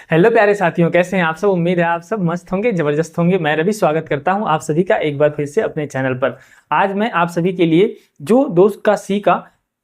Hello प्यारे साथियों, कैसे हैं आप सब। उम्मीद है आप सब मस्त होंगे, जबरदस्त होंगे। मैं रवि स्वागत करता हूं आप सभी का एक बार फिर से अपने चैनल पर। आज मैं आप सभी के लिए जो दोस्त का सी का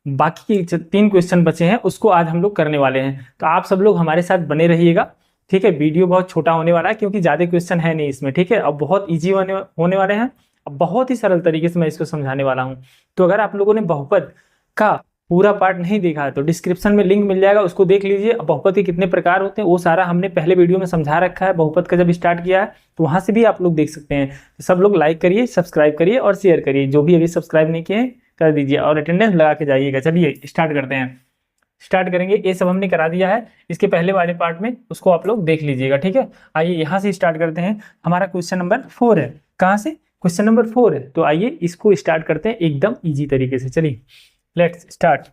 बाकी के 3 क्वेश्चन बचे हैं उसको आज हम लोग करने वाले हैं। तो आप सब लोग हमारे साथ बने रहिएगा, ठीक है। वीडियो बहुत छोटा होने वाला है क्योंकि ज़्यादा क्वेश्चन है नहीं इसमें, ठीक है। अब बहुत ईजी होने वाले हैं। अब बहुत ही सरल तरीके से मैं इसको समझाने वाला हूँ। तो अगर आप लोगों ने बहुपद का पूरा पार्ट नहीं देखा है तो डिस्क्रिप्शन में लिंक मिल जाएगा, उसको देख लीजिए। बहुपद के कितने प्रकार होते हैं वो सारा हमने पहले वीडियो में समझा रखा है, बहुपद का जब स्टार्ट किया है तो वहां से भी आप लोग देख सकते हैं। तो सब लोग लाइक करिए, सब्सक्राइब करिए और शेयर करिए। जो भी अभी सब्सक्राइब नहीं किए हैं कर दीजिए और अटेंडेंस लगा के जाइएगा। चलिए स्टार्ट करते हैं। स्टार्ट करेंगे, ये सब हमने करा दिया है। इसके पहले वाले पार्ट में उसको आप लोग देख लीजिएगा, ठीक है। आइए यहाँ से स्टार्ट करते हैं। हमारा क्वेश्चन नंबर 4 है। कहाँ से? क्वेश्चन नंबर 4 है। तो आइए इसको स्टार्ट करते हैं एकदम ईजी तरीके से। चलिए लेट्स स्टार्ट।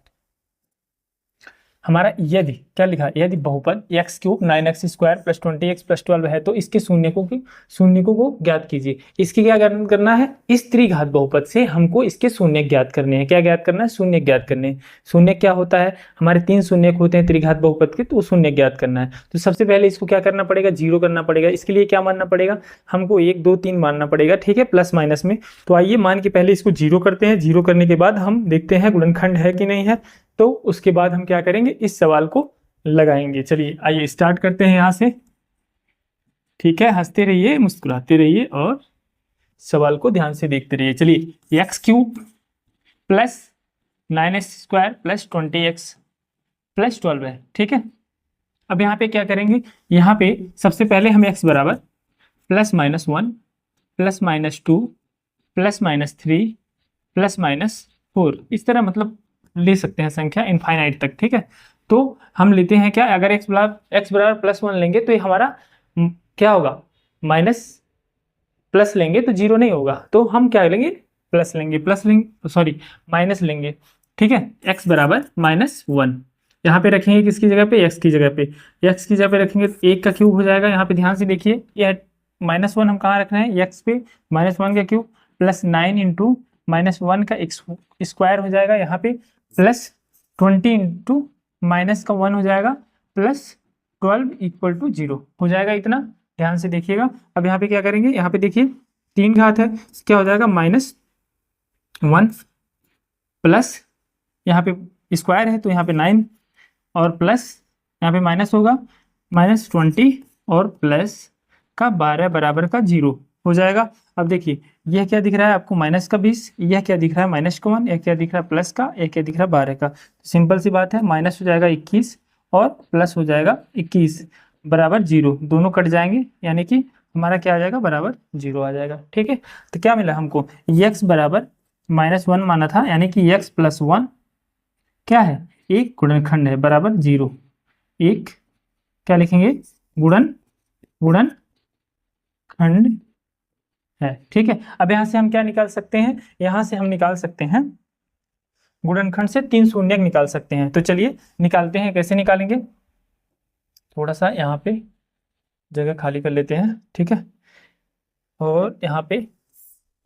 हमारा यदि क्या लिखा है, यदि बहुपद x cube 9x² plus 20x plus 12 है तो इसके शून्यकों को ज्ञात कीजिए। इसकी क्या करना है, इस त्रिघात बहुपद से हमको इसके शून्य ज्ञात करने हैं। क्या ज्ञात करना है? शून्य ज्ञात करने हैं। शून्य क्या होता है, हमारे 3 शून्य होते हैं त्रिघात बहुपद के, तो शून्य ज्ञात करना है। तो सबसे पहले इसको क्या करना पड़ेगा, 0 करना पड़ेगा। इसके लिए क्या मानना पड़ेगा, हमको 1 2 3 मानना पड़ेगा, ठीक है, प्लस माइनस में। तो आइए मान के पहले इसको 0 करते हैं। 0 करने के बाद हम देखते हैं गुणनखंड है कि नहीं है। तो उसके बाद हम क्या करेंगे, इस सवाल को लगाएंगे। चलिए आइए स्टार्ट करते हैं यहां से, ठीक है। हंसते रहिए, मुस्कुराते रहिए और सवाल को ध्यान से देखते रहिए। चलिए x cube plus 9x² plus 20x plus 12 है, ठीक है। अब यहाँ पे क्या करेंगे, यहाँ पे सबसे पहले हम x बराबर +-1 +-2 +-3 +-4 इस तरह मतलब ले सकते हैं संख्या इनफाइनाइट तक, ठीक है। तो हम लेते हैं क्या, अगर x बराबर +1 लेंगे तो ये हमारा क्या होगा, माइनस प्लस लेंगे तो 0 नहीं होगा। तो हम क्या लेंगे, माइनस लेंगे, ठीक है। x बराबर -1 यहाँ पे रखेंगे, किसकी जगह पे, x की जगह पे। x की जगह पे रखेंगे तो 1 का क्यूब हो जाएगा। यहाँ पे ध्यान से देखिए, यह -1 हम कहाँ रख रहे हैं, x पे। -1 का क्यूब प्लस 9 इंटू -1 का स्क्वायर हो जाएगा यहाँ पे, प्लस 20 इंटू -1 हो जाएगा, प्लस 12 इक्वल टू 0 हो जाएगा। इतना ध्यान से देखिएगा। अब यहाँ पे क्या करेंगे, यहाँ पे देखिए 3 घात है, क्या हो जाएगा, -1 प्लस यहाँ पे स्क्वायर है तो यहाँ पे 9 और प्लस यहाँ पे माइनस होगा -20 और प्लस का 12 बराबर का 0 हो जाएगा। अब देखिए यह क्या दिख रहा है आपको, -20, यह क्या दिख रहा है, -1, यह क्या दिख रहा है, प्लस का, यह क्या दिख रहा है, 12 का। तो सिंपल सी बात है, माइनस हो जाएगा 21 और प्लस हो जाएगा 21 बराबर 0, दोनों कट जाएंगे यानी कि हमारा क्या आ जाएगा, बराबर 0 आ जाएगा, ठीक है। तो क्या मिला हमको, x बराबर -1 माना था यानी कि x + 1 क्या है, एक गुणनखंड है, बराबर 0। एक क्या लिखेंगे, गुणनखंड है, ठीक है। अब यहाँ से हम क्या निकाल सकते हैं, यहाँ से हम निकाल सकते हैं गुणनखंड से 3 शून्य निकाल सकते हैं। तो चलिए निकालते हैं, कैसे निकालेंगे, थोड़ा सा यहाँ पे जगह खाली कर लेते हैं, ठीक है। और यहाँ पे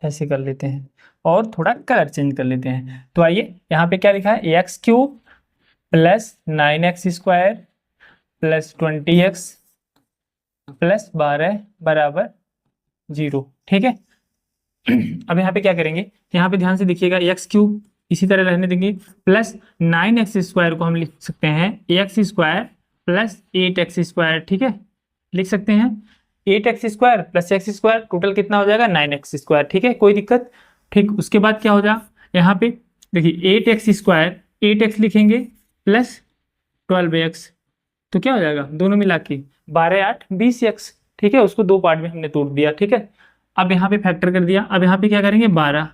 ऐसे कर लेते हैं और थोड़ा कलर चेंज कर लेते हैं। तो आइए यहाँ पे क्या लिखा है, x cube plus 9x² plus 20x plus 12 बराबर 0, ठीक है। अब यहाँ पे क्या करेंगे, यहाँ पे ध्यान से देखिएगा, एक्स क्यूब इसी तरह रहने देंगे, प्लस 9x² को हम लिख सकते हैं x² प्लस 8x², ठीक है, लिख सकते हैं 8x² प्लस x², टोटल कितना हो जाएगा, 9x², ठीक है, कोई दिक्कत। ठीक, उसके बाद क्या हो जाएगा, यहाँ पे देखिए 8x², 8x लिखेंगे प्लस 12x, तो क्या हो जाएगा, दोनों मिला के 12 8 20x, ठीक है। उसको 2 पार्ट में हमने तोड़ दिया, ठीक है। अब यहाँ पे फैक्टर कर दिया। अब यहाँ पे क्या करेंगे, 12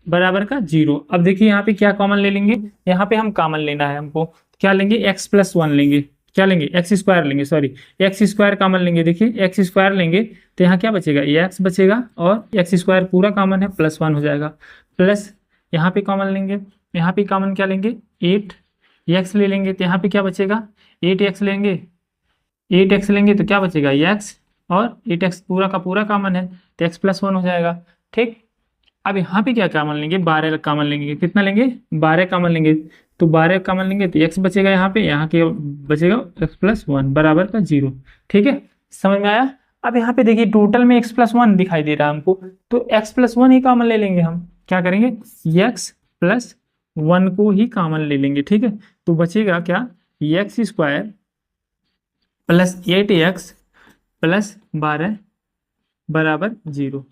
बराबर का 0। अब देखिए यहाँ पे क्या कॉमन ले लेंगे, यहाँ पे हम कॉमन लेना है हमको, क्या लेंगे, x + 1 लेंगे, क्या लेंगे, x² लेंगे, सॉरी x² कॉमन लेंगे। देखिए x² लेंगे तो यहाँ क्या बचेगा, x बचेगा और x² पूरा कॉमन है, +1 हो जाएगा। प्लस यहाँ पे कॉमन लेंगे, यहाँ पे कॉमन क्या लेंगे, 8x ले लेंगे तो यहाँ पे क्या बचेगा, 8x लेंगे, 8x लेंगे तो क्या बचेगा, x, और 8x पूरा का पूरा कॉमन है तो x + 1 हो जाएगा, ठीक। अब यहाँ पे क्या कॉमन लेंगे, 12 कॉमन लेंगे, कितना लेंगे, 12 कॉमन लेंगे तो 12 कॉमन लेंगे तो x बचेगा, यहाँ पे यहाँ के बचेगा x+1 बराबर का 0। ठीक है, समझ में आया। अब यहाँ पे देखिए टोटल में x+1 दिखाई दे रहा है हमको, तो x+1 ही कॉमन ले लेंगे। हम क्या करेंगे, x+1 को ही कॉमन ले लेंगे। ठीक है, तो बचेगा क्या, x² + 8x + 12 बराबर 0।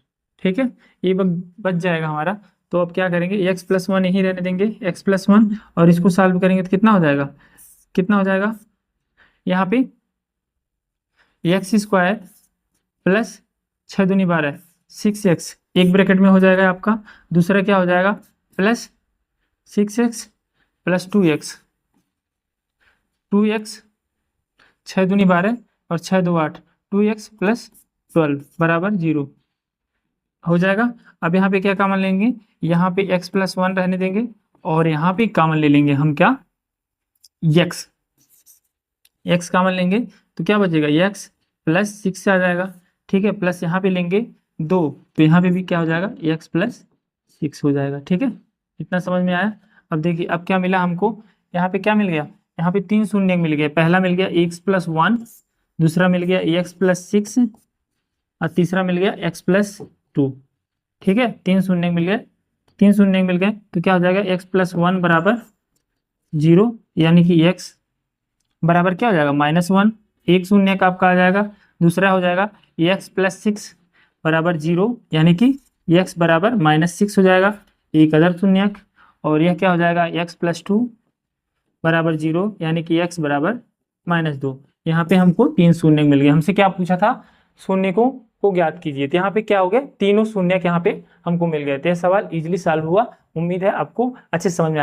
ठीक है, ये बच जाएगा हमारा। तो अब क्या करेंगे, x+1 यही रहने देंगे, x+1, और इसको सॉल्व करेंगे तो कितना हो जाएगा, कितना हो जाएगा, यहाँ पे x² + 6 दूनी 12 6x, एक ब्रैकेट में हो जाएगा आपका। दूसरा क्या हो जाएगा, +6x + 2x 6 दूनी 12 और 6 2 8, 2x + 12 बराबर 0 हो जाएगा। अब यहाँ पे क्या कॉमन लेंगे, यहाँ पे x+1 रहने देंगे और यहाँ पे कॉमन ले लेंगे हम क्या, x कॉमन लेंगे तो क्या बचेगा, x + 6 से आ जाएगा। ठीक है, प्लस यहाँ पे लेंगे 2 तो यहाँ पे भी क्या हो जाएगा, x + 6 हो जाएगा। ठीक है, इतना समझ में आया। अब देखिए अब क्या मिला हमको, यहाँ पे क्या मिल गया, यहाँ पे 3 शून्य मिल गया। पहला मिल गया x+1, दूसरा मिल गया x + 6 और तीसरा मिल गया x + 2। ठीक है, 3 शून्य मिल गए, 3 शून्य मिल गए तो क्या हो जाएगा, x+1 बराबर 0, यानी कि x बराबर क्या हो जाएगा, -1। एक शून्य का आपका आ जाएगा। दूसरा हो जाएगा x + 6 बराबर 0, यानी कि x बराबर -6 हो जाएगा, एक अदर शून्यक। और यह क्या हो जाएगा, x + 2 बराबर 0, यानी कि x बराबर -2। यहाँ पे हमको 3 शून्य मिल गए। हमसे क्या पूछा था, शून्य को ज्ञात कीजिए, तो यहाँ पे क्या हो गया, तीनों शून्य यहाँ पे हमको मिल गए। तो यह सवाल इजीली सॉल्व हुआ। उम्मीद है आपको अच्छे समझ में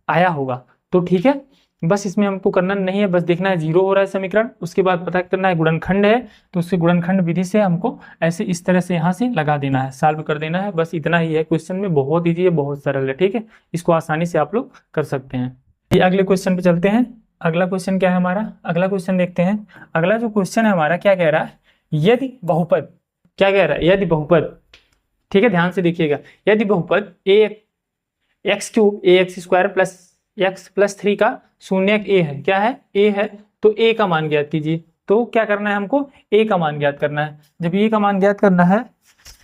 आया होगा। तो ठीक है, बस इसमें हमको करना नहीं है, बस देखना है 0 हो रहा है समीकरण, उसके बाद पता करना है गुणनखंड है, तो उसके गुणनखंड विधि से हमको ऐसे इस तरह से यहाँ से लगा देना है, सॉल्व कर देना है। बस इतना ही है क्वेश्चन में, बहुत ईजी है, बहुत सरल है। ठीक है, इसको आसानी से आप लोग कर सकते हैं। ये अगले क्वेश्चन पे चलते हैं। अगला क्वेश्चन क्या है हमारा, अगला क्वेश्चन देखते हैं। अगला जो क्वेश्चन है हमारा क्या कह रहा है, यदि बहुपद, क्या कह रहा है, यदि बहुपद, ठीक है ध्यान से देखिएगा, यदि बहुपद x³ ax² + x + 3 का शून्यक a है, क्या है, a है, तो a का मान ज्ञात कीजिए। तो क्या करना है हमको, a का मान ज्ञात करना है। जब a का मान ज्ञात करना है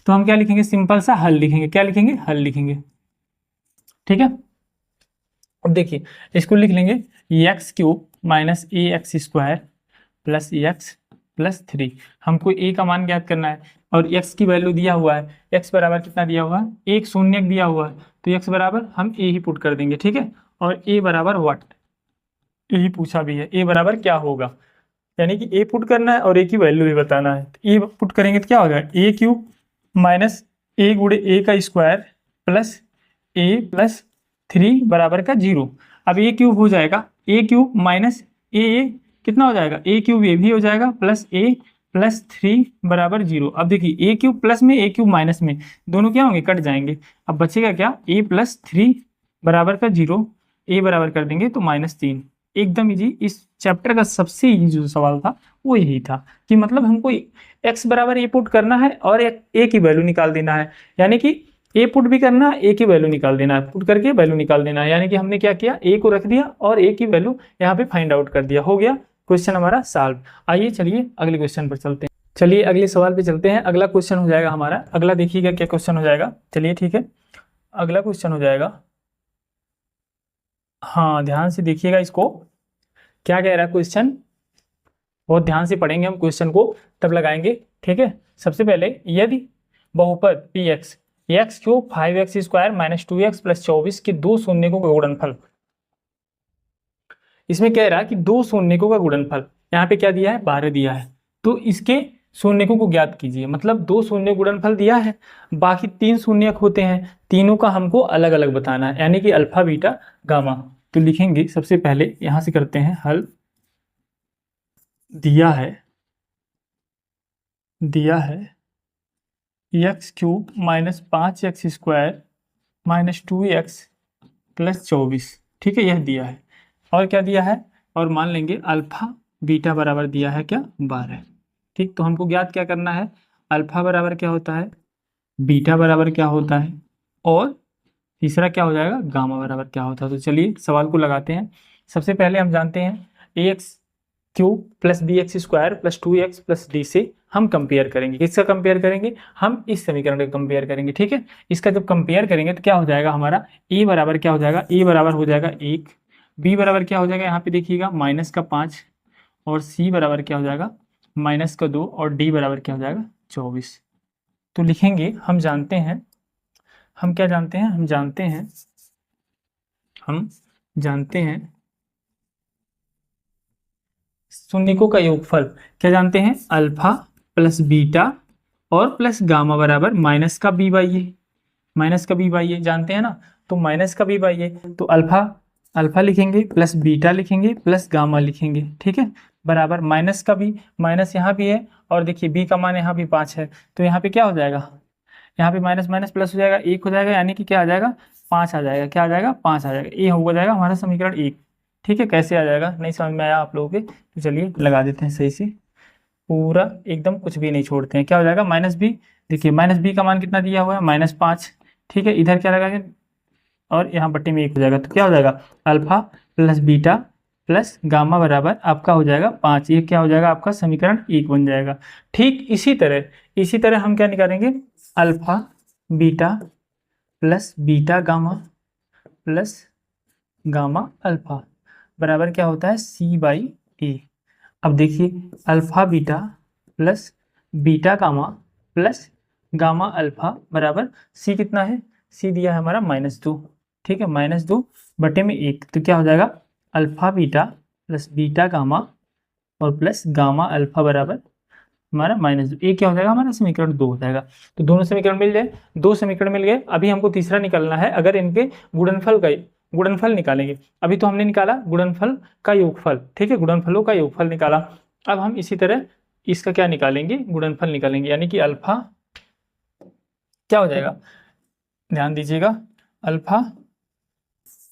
तो हम क्या लिखेंगे, सिंपल सा हल लिखेंगे। क्या लिखेंगे, हल लिखेंगे। ठीक है, अब देखिए इसको लिख लेंगे x³ - ax² + x + 3। हमको a का मान ज्ञात करना है और x की वैल्यू दिया हुआ है, x बराबर कितना दिया हुआ है, एक शून्यक दिया हुआ है, तो x बराबर हम a ही पुट कर देंगे। ठीक है, और a बराबर व्हाट, यही पूछा भी है, a बराबर क्या होगा, यानी कि a पुट करना है और a की वैल्यू भी बताना है। तो a पुट करेंगे तो क्या होगा, a³ - a गुणे a का स्क्वायर + a + 3 बराबर का 0। अब a³ हो जाएगा, a³ - a कितना हो जाएगा, a³ ये भी हो जाएगा प्लस a + 3 बराबर 0। अब देखिए a³ प्लस में a³ माइनस में दोनों क्या होंगे, कट जाएंगे। अब बचेगा क्या, a + 3 बराबर का 0, a बराबर कर देंगे तो -3। एकदम इजी, इस चैप्टर का सबसे इजी जो सवाल था वो यही था कि मतलब हमको x बराबर a पुट करना है और a की वैल्यू निकाल देना है, यानी कि a पुट भी करना है, a की वैल्यू निकाल देना है, पुट करके वैल्यू निकाल देना है। यानी कि हमने क्या किया, a को रख दिया और a की वैल्यू यहाँ पे फाइंड आउट कर दिया, हो गया क्वेश्चन हमारा सॉल्व। आइए चलिए अगले क्वेश्चन पर चलते हैं। चलिए अगले सवाल पे चलते हैं। अगला क्वेश्चन हो जाएगा हमारा, अगला देखिएगा क्या क्वेश्चन हो जाएगा। चलिए ठीक है, अगला क्वेश्चन हो जाएगा, हाँ ध्यान से देखिएगा इसको, क्या कह रहा है क्वेश्चन, बहुत ध्यान से पढ़ेंगे हम क्वेश्चन को तब लगाएंगे। ठीक है, सबसे पहले यदि बहुपद px x³ 5x² - 2x + 24 के दो शून्यकों का गुणनफल, इसमें कह रहा है कि दो शून्यकों का गुणनफल, यहाँ पे क्या दिया है, 12 दिया है, तो इसके शून्यकों को ज्ञात कीजिए। मतलब दो शून्य गुणनफल दिया है, बाकी 3 शून्यक होते हैं, तीनों का हमको अलग अलग बताना है, यानी कि अल्फा बीटा गामा। तो लिखेंगे सबसे पहले, यहां से करते हैं हल। दिया है x³ - 5x² - 2x + 24। ठीक है, यह दिया है, और क्या दिया है, और मान लेंगे अल्फा बीटा बराबर दिया है क्या, 12। ठीक, तो हमको ज्ञात क्या करना है, अल्फा बराबर क्या होता है, बीटा बराबर क्या होता है, और तीसरा क्या हो जाएगा, गामा बराबर क्या होता है। तो चलिए सवाल को लगाते हैं। सबसे पहले हम जानते हैं ax cube plus b x square plus 2x plus d से हम कंपेयर करेंगे। किसका कंपेयर करेंगे, हम इस समीकरण का कंपेयर करेंगे। ठीक है, इसका जब कंपेयर करेंगे तो क्या हो जाएगा हमारा, a बराबर क्या हो जाएगा, a बराबर हो जाएगा 1, b बराबर क्या हो जाएगा, यहाँ पे देखिएगा -5, और c बराबर क्या हो जाएगा -2, और d बराबर क्या हो जाएगा 24। तो लिखेंगे, हम जानते हैं, हम क्या जानते हैं, हम जानते हैं शून्यकों का योगफल। क्या जानते हैं, अल्फा प्लस बीटा और प्लस गामा बराबर माइनस का बी बाई ए, माइनस का बी बाई ए जानते हैं ना। तो माइनस का बी बाई ए, तो अल्फा अल्फा लिखेंगे प्लस बीटा लिखेंगे प्लस गामा लिखेंगे। ठीक है, बराबर माइनस का बी, माइनस यहाँ भी है, और देखिए बी का मान यहाँ भी 5 है, तो यहाँ पे क्या हो जाएगा, यहाँ पे माइनस माइनस प्लस हो जाएगा, 1 हो जाएगा, यानी कि क्या आ जाएगा 5 आ जाएगा। क्या आ जाएगा 5 आ जाएगा, ये हो जाएगा हमारा समीकरण 1। ठीक है, कैसे आ जाएगा नहीं समझ में आया आप लोगों के, तो चलिए लगा देते हैं सही से, पूरा एकदम कुछ भी नहीं छोड़ते हैं। क्या हो जाएगा माइनस बी, देखिए माइनस बी का मान कितना दिया हुआ है -5। ठीक है, इधर क्या लगाएंगे, और यहाँ बट्टे में 1 हो जाएगा, तो क्या हो जाएगा alpha plus beta plus gamma बराबर आपका हो जाएगा 5। ये क्या हो जाएगा आपका समीकरण 1 बन जाएगा। ठीक इसी तरह हम क्या निकालेंगे, alpha beta plus beta gamma plus gamma alpha बराबर क्या होता है सी बाई ए। अब देखिए alpha beta plus beta gamma plus gamma alpha बराबर सी कितना है, सी दिया है हमारा -2। ठीक है, -2 बटे में 1, तो क्या हो जाएगा alpha beta plus beta gamma और प्लस गामा अल्फा बराबर हमारा -2। ये क्या हो जाएगा हमारा समीकरण 2 हो जाएगा। तो दोनों समीकरण मिल जाए, 2 समीकरण मिल गए। अभी हमको तीसरा निकालना है, अगर इनके गुणनफल निकालेंगे। अभी तो हमने निकाला गुणनफल का योगफल। ठीक है, गुणनफलों का योगफल निकाला। अब हम इसी तरह इसका क्या निकालेंगे, गुणनफल निकालेंगे, यानी कि अल्फा क्या हो जाएगा, ध्यान दीजिएगा,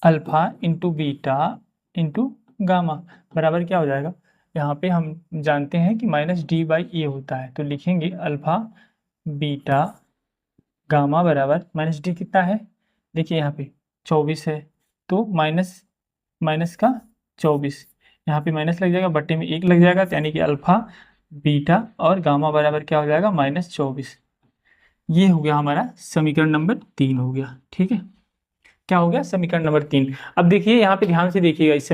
alpha into beta into gamma बराबर क्या हो जाएगा, यहाँ पे हम जानते हैं कि -d/a होता है। तो लिखेंगे अल्फा बीटा गामा बराबर -d कितना है, देखिए यहाँ पे 24 है, तो माइनस का 24, यहाँ पे माइनस लग जाएगा, बट्टे में 1 लग जाएगा, यानी कि अल्फा बीटा और गामा बराबर क्या हो जाएगा -24। ये हो गया हमारा समीकरण नंबर 3 हो गया। ठीक है, क्या हो गया समीकरण नंबर 3। अब देखिए यहाँ पे ध्यान से देखिएगा, इस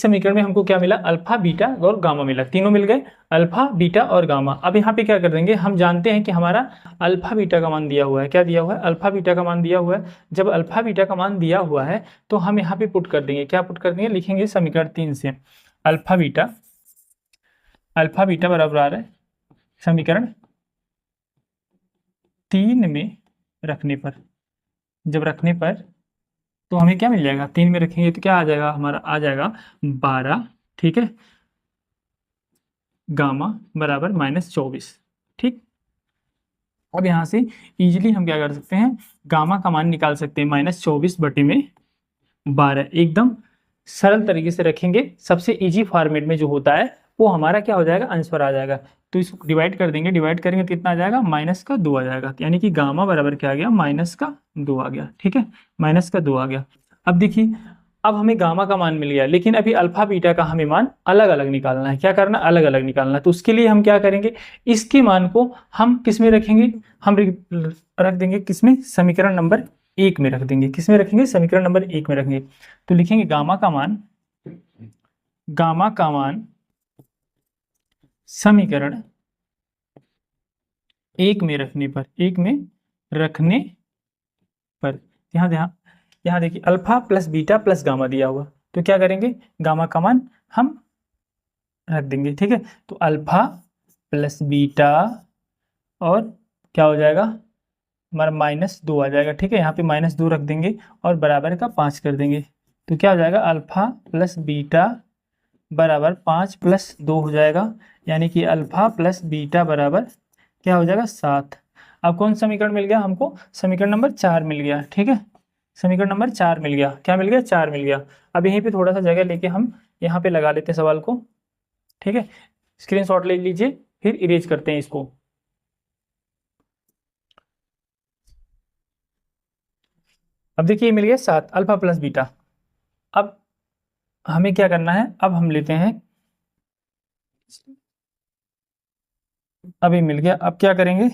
समीकरण में हमको क्या मिला, अल्फा बीटा और गामा मिला, तीनों मिल गए, अल्फा बीटा और गामा। अब यहाँ पे क्या कर देंगे, हम जानते हैं कि हमारा अल्फा बीटा का मान दिया हुआ है। क्या दिया हुआ है, अल्फा बीटा का मान दिया हुआ है। जब अल्फा बीटा का मान दिया हुआ है तो हम यहाँ पे पुट कर देंगे, क्या पुट कर देंगे, लिखेंगे समीकरण 3 से अल्फा बीटा बराबर आ रहा है समीकरण 3 में रखने पर, जब रखने पर तो हमें क्या मिल जाएगा, 3 में रखेंगे तो क्या आ जाएगा, हमारा आ जाएगा 12। ठीक है, गामा बराबर -24। ठीक, अब यहाँ से इजीली हम क्या कर सकते हैं, गामा का मान निकाल सकते हैं, -24 बटे में 12। एकदम सरल तरीके से रखेंगे, सबसे इजी फॉर्मेट में जो होता है वो हमारा क्या हो जाएगा, आंसर आ जाएगा। तो इसको डिवाइड कर देंगे, डिवाइड करेंगे तो कितना आ जाएगा, -2 आ जाएगा, यानी कि गामा बराबर क्या आ गया, -2 आ गया। ठीक है, -2 आ गया। अब देखिए, अब हमें गामा का मान मिल गया, लेकिन अभी अल्फा बीटा का हमें मान अलग अलग निकालना है। क्या करना, अलग अलग निकालना है। तो उसके लिए हम क्या करेंगे, इसके मान को हम किस में रखेंगे, हम रख देंगे किसमें, समीकरण नंबर 1 में रख देंगे। किस में रखेंगे, समीकरण नंबर 1 में रखेंगे। तो लिखेंगे गामा का मान समीकरण 1 में रखने पर, यहाँ देखिए alpha plus beta plus gamma दिया हुआ, तो क्या करेंगे, गामा का मान हम रख देंगे। ठीक है, तो अल्फा प्लस बीटा और क्या हो जाएगा हमारा -2 आ जाएगा। ठीक है, यहाँ पे -2 रख देंगे और बराबर का 5 कर देंगे, तो क्या हो जाएगा अल्फा प्लस बीटा बराबर 5 + 2 हो जाएगा, यानी कि अल्फा प्लस बीटा बराबर क्या हो जाएगा 7। अब कौन समीकरण मिल गया हमको, समीकरण नंबर 4 मिल गया। ठीक है, समीकरण नंबर 4 मिल गया, क्या मिल गया, 4 मिल गया। अब यहीं पे थोड़ा सा जगह लेके हम यहाँ पे लगा लेते हैं सवाल को। ठीक है, स्क्रीनशॉट ले लीजिए, फिर इरेज करते हैं इसको। अब देखिए ये मिल गया 7 अल्फा प्लस बीटा। अब हमें क्या करना है, अब हम लेते हैं, अभी मिल गया, अब क्या करेंगे,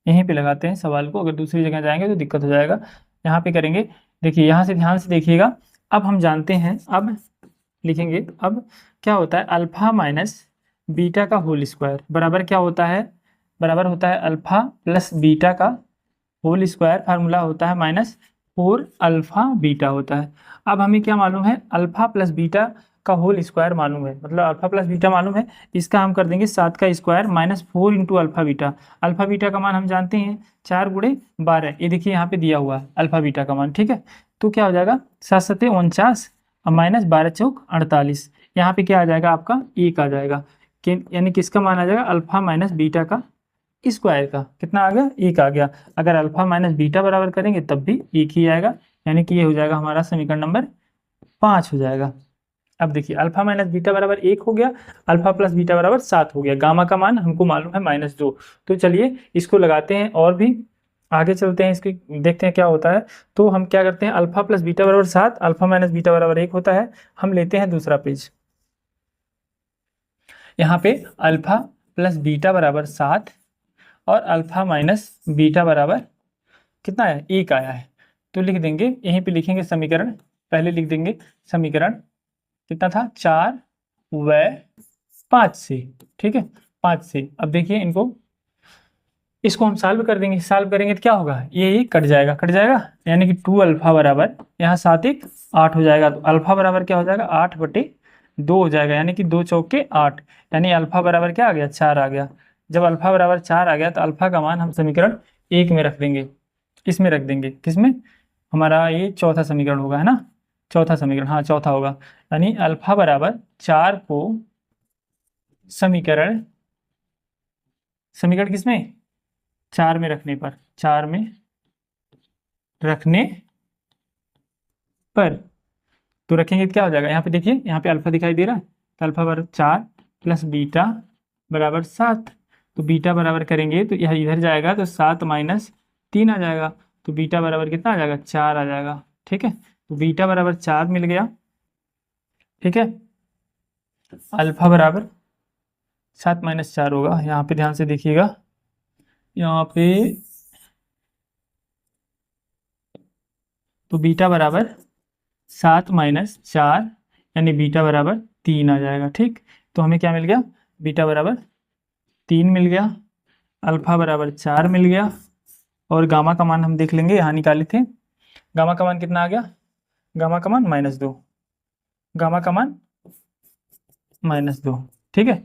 यहीं पे लगाते हैं सवाल को, अगर दूसरी जगह जाएंगे तो दिक्कत हो जाएगा, यहाँ पे करेंगे। देखिए यहाँ से ध्यान से देखिएगा, अब हम जानते हैं, अब लिखेंगे, अब क्या होता है अल्फा माइनस बीटा का होल स्क्वायर बराबर क्या होता है, बराबर होता है अल्फा प्लस बीटा का होल स्क्वायर, फार्मूला होता है -4 अल्फा बीटा होता है। अब हमें क्या मालूम है, अल्फा प्लस बीटा का होल स्क्वायर मालूम है, मतलब अल्फा प्लस बीटा मालूम है, इसका हम कर देंगे 7 का square -4 into alpha beta. Alpha beta का मान हम जानते हैं 4 गुणे 12, ये देखिए यहाँ पे दिया हुआ है अल्फा बीटा का मान, ठीक है। तो क्या हो जाएगा 7 सत्ते 49 और -12 चौक 48, यहाँ पे क्या आ जाएगा आपका 1 आ जाएगा, यानी किसका मान आ जाएगा अल्फा माइनस बीटा का स्क्वायर का, कितना आ गया 1 आ गया। अगर अल्फा माइनस बीटा बराबर करेंगे तब भी 1 ही आएगा, यानी कि ये हो जाएगा हमारा समीकरण नंबर 5 हो जाएगा। अब देखिए अल्फा माइनस बीटा बराबर 1 हो गया, अल्फा प्लस बीटा बराबर 7 हो गया, गामा का मान हमको मालूम है -2। तो चलिए इसको लगाते हैं और भी आगे चलते हैं, इसकी देखते हैं क्या होता है। तो हम क्या करते हैं, अल्फा प्लस बीटा बराबर 7, अल्फा माइनस बीटा बराबर 1 होता है। हम लेते हैं दूसरा पेज, यहाँ पे अल्फा प्लस बीटा बराबर 7 और अल्फा माइनस बीटा बराबर कितना है 1 आया है। तो लिख देंगे, यहीं पे लिखेंगे समीकरण, पहले लिख देंगे समीकरण कितना था 4 व 5 से, ठीक है 5 से। अब देखिए इसको हम सॉल्व कर देंगे, सॉल्व करेंगे तो क्या होगा, ये कट जाएगा, यानी कि 2 अल्फा बराबर यहाँ 7 1 8 हो जाएगा। तो अल्फा बराबर क्या हो जाएगा 8/2 हो जाएगा, यानी कि 2 चौके 8, यानी अल्फा बराबर क्या आ गया 4 आ गया। जब अल्फा बराबर 4 आ गया तो अल्फा का मान हम समीकरण 1 में रख देंगे, इसमें रख देंगे, किसमें, हमारा ये चौथा समीकरण होगा, है ना, चौथा समीकरण, हाँ चौथा होगा। यानी अल्फा बराबर 4 को समीकरण किसमें 4 में रखने पर, 4 में रखने पर तो रखेंगे तो क्या हो जाएगा, यहाँ पे देखिए यहाँ पे अल्फा दिखाई दे रहा है, तो अल्फा बराबर 4 प्लस बीटा बराबर 7। तो बीटा बराबर करेंगे तो यह इधर जाएगा तो 7 - 3 आ जाएगा, तो बीटा बराबर कितना आ जाएगा 4 आ जाएगा, ठीक है। तो बीटा बराबर 4 मिल गया, ठीक है। अल्फा बराबर 7 - 4 होगा, यहाँ पे ध्यान से देखिएगा, यहाँ पे तो बीटा बराबर 7 - 4 यानी बीटा बराबर 3 आ जाएगा, ठीक। तो हमें क्या मिल गया, बीटा बराबर 3 मिल गया, अल्फा बराबर 4 मिल गया, और गामा का मान हम देख लेंगे, यहाँ निकाले थे, गामा का मान कितना आ गया, गामा का मान -2, गामा का मान -2, ठीक है।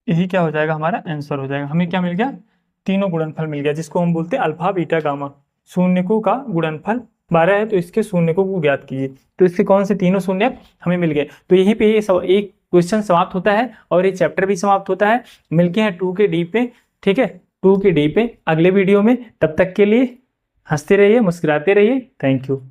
यही क्या हो जाएगा हमारा आंसर हो जाएगा। हमें क्या मिल गया, तीनों गुणनफल मिल गया, जिसको हम बोलते हैं अल्फा बीटा गामा। शून्यकों का गुणनफल 12 है, तो इसके शून्यकों को ज्ञात कीजिए। तो इसके कौन से तीनों शून्य हमें मिल गए। तो यहीं पे ये एक क्वेश्चन समाप्त होता है और ये चैप्टर भी समाप्त होता है। मिलके हैं 2 के डी पे, ठीक है, 2 के डी पे अगले वीडियो में। तब तक के लिए हंसते रहिए, मुस्कुराते रहिए। Thank you.